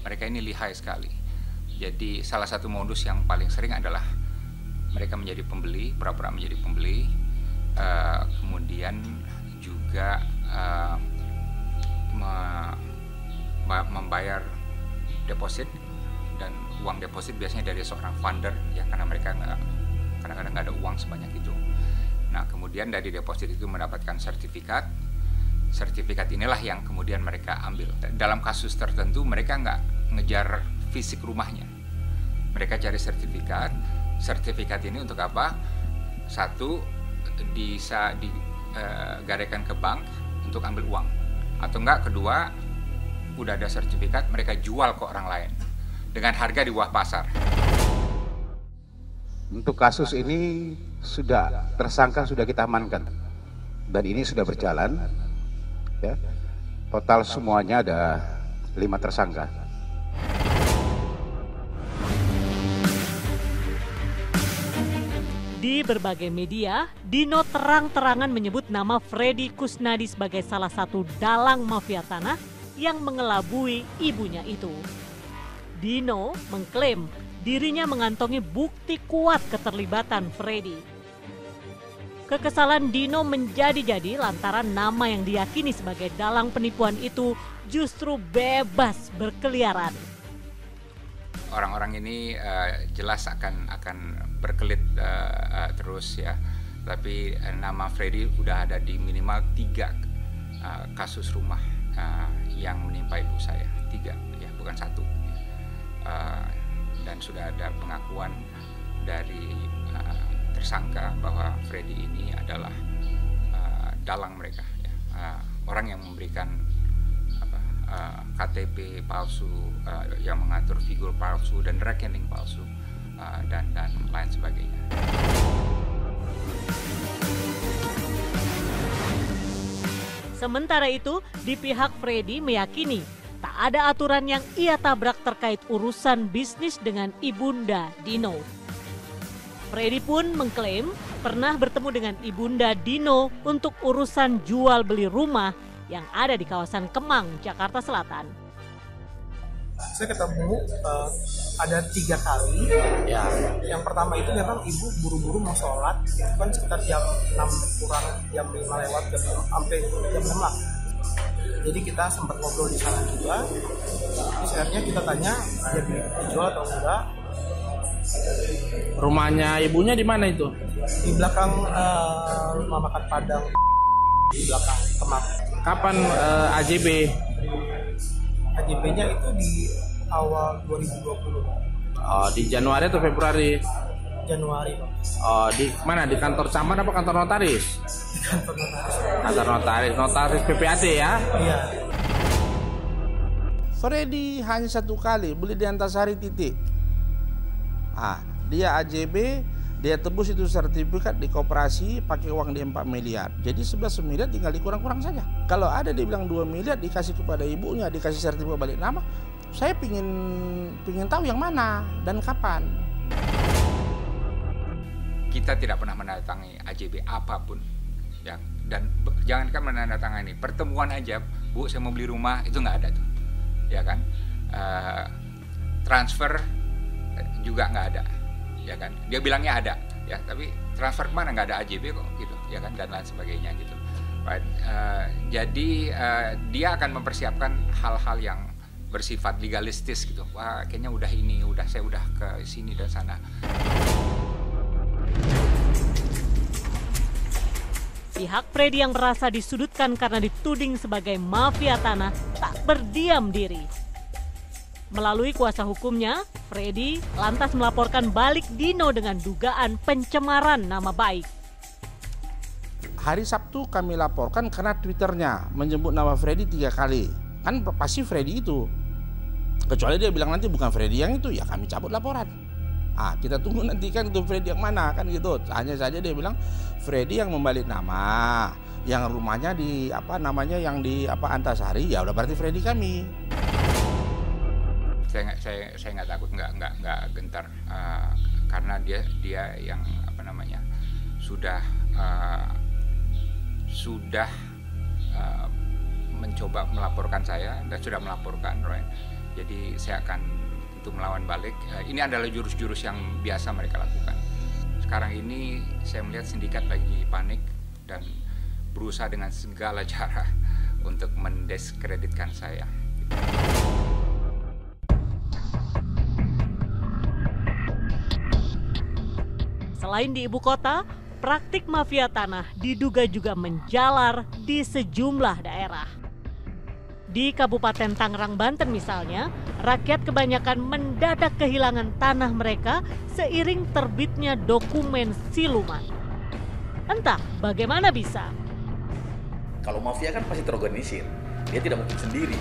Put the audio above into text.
mereka ini lihai sekali. Jadi salah satu modus yang paling sering adalah mereka menjadi pembeli, pura-pura menjadi pembeli, kemudian juga membayar deposit, dan uang deposit biasanya dari seorang funder ya, karena mereka kadang-kadang nggak ada uang sebanyak itu. Nah, kemudian dari deposit itu mendapatkan sertifikat. Sertifikat inilah yang kemudian mereka ambil. Dalam kasus tertentu mereka nggak ngejar fisik rumahnya, mereka cari sertifikat. Sertifikat ini untuk apa? Satu, bisa digadaikan ke bank untuk ambil uang, atau enggak, kedua, udah ada sertifikat mereka jual ke orang lain dengan harga di bawah pasar. Untuk kasus ini tersangka sudah kita amankan dan ini sudah berjalan ya. Total semuanya ada 5 tersangka. Di berbagai media, Dino terang-terangan menyebut nama Freddy Kusnadi sebagai salah satu dalang mafia tanah yang mengelabui ibunya itu. Dino mengklaim dirinya mengantongi bukti kuat keterlibatan Freddy. Kekesalan Dino menjadi-jadi lantaran nama yang diyakini sebagai dalang penipuan itu justru bebas berkeliaran. Orang-orang ini jelas akan berkelit terus ya, tapi nama Freddy udah ada di minimal 3 kasus rumah yang menimpa ibu saya, 3 ya, bukan 1. Dan sudah ada pengakuan dari tersangka bahwa Freddy ini adalah dalang mereka ya, orang yang memberikan KTP palsu, yang mengatur figur palsu dan rekening palsu, dan lain sebagainya. Sementara itu, di pihak Freddy meyakini tak ada aturan yang ia tabrak terkait urusan bisnis dengan ibunda Dino. Freddy pun mengklaim pernah bertemu dengan ibunda Dino untuk urusan jual beli rumah yang ada di kawasan Kemang, Jakarta Selatan. Saya ketemu ada 3 kali. Ya. Yang pertama itu memang ibu buru-buru mau sholat, itu kan sekitar jam 6 kurang, jam 5 lewat, sampai jam 6 lah. Jadi kita sempat ngobrol di sana juga. Terus akhirnya kita tanya jadi dijual atau enggak. Rumahnya ibunya di mana itu? Di belakang rumah makan Padang, di belakang Kemang. Kapan AJB? AJB-nya itu di awal 2020. Oh, di Januari atau Februari? Januari. Oh, di mana? Di kantor camat apa kantor notaris? Di kantor notaris. Kantor notaris PPAT ya? Iya. Freddy hanya 1 kali beli di Antasari titik. Dia AJB, dia tebus itu sertifikat di koperasi pakai uang di 4 miliar. Jadi 11 miliar tinggal dikurang-kurang saja. Kalau ada dibilang 2 miliar dikasih kepada ibunya, dikasih sertifikat balik nama, saya pingin tahu yang mana dan kapan. Kita tidak pernah menandatangani AJB apapun ya, dan jangankan menandatangani, pertemuan aja, Bu saya mau beli rumah, itu nggak ada tuh ya kan. Transfer juga nggak ada ya kan, dia bilangnya ada ya, tapi transfer kemana, nggak ada AJB kok gitu ya kan, dan lain sebagainya gitu. Right. Jadi dia akan mempersiapkan hal-hal yang bersifat legalistis gitu. Wah kayaknya saya udah ke sini dan sana. Pihak Freddy yang merasa disudutkan karena dituding sebagai mafia tanah tak berdiam diri. Melalui kuasa hukumnya, Freddy lantas melaporkan balik Dino dengan dugaan pencemaran nama baik. Hari Sabtu kami laporkan karena Twitternya menyebut nama Freddy 3 kali. Kan pasti Freddy itu. Kecuali dia bilang nanti bukan Freddy yang itu, ya kami cabut laporan. Kita tunggu nanti kan itu Freddy yang mana kan gitu. Hanya saja dia bilang Freddy yang membalik nama, yang rumahnya di yang di Antasari, ya udah berarti Freddy kami. Saya nggak takut, nggak gentar, karena dia yang sudah mencoba melaporkan saya dan sudah melaporkan, right? Jadi saya akan tentu melawan balik. Ini adalah jurus-jurus yang biasa mereka lakukan. Sekarang ini saya melihat sindikat lagi panik dan berusaha dengan segala cara untuk mendiskreditkan saya. Selain di ibu kota, praktik mafia tanah diduga juga menjalar di sejumlah daerah. Di Kabupaten Tangerang, Banten misalnya, rakyat kebanyakan mendadak kehilangan tanah mereka seiring terbitnya dokumen siluman. Entah bagaimana bisa. Kalau mafia kan pasti terorganisir, dia tidak mungkin sendiri.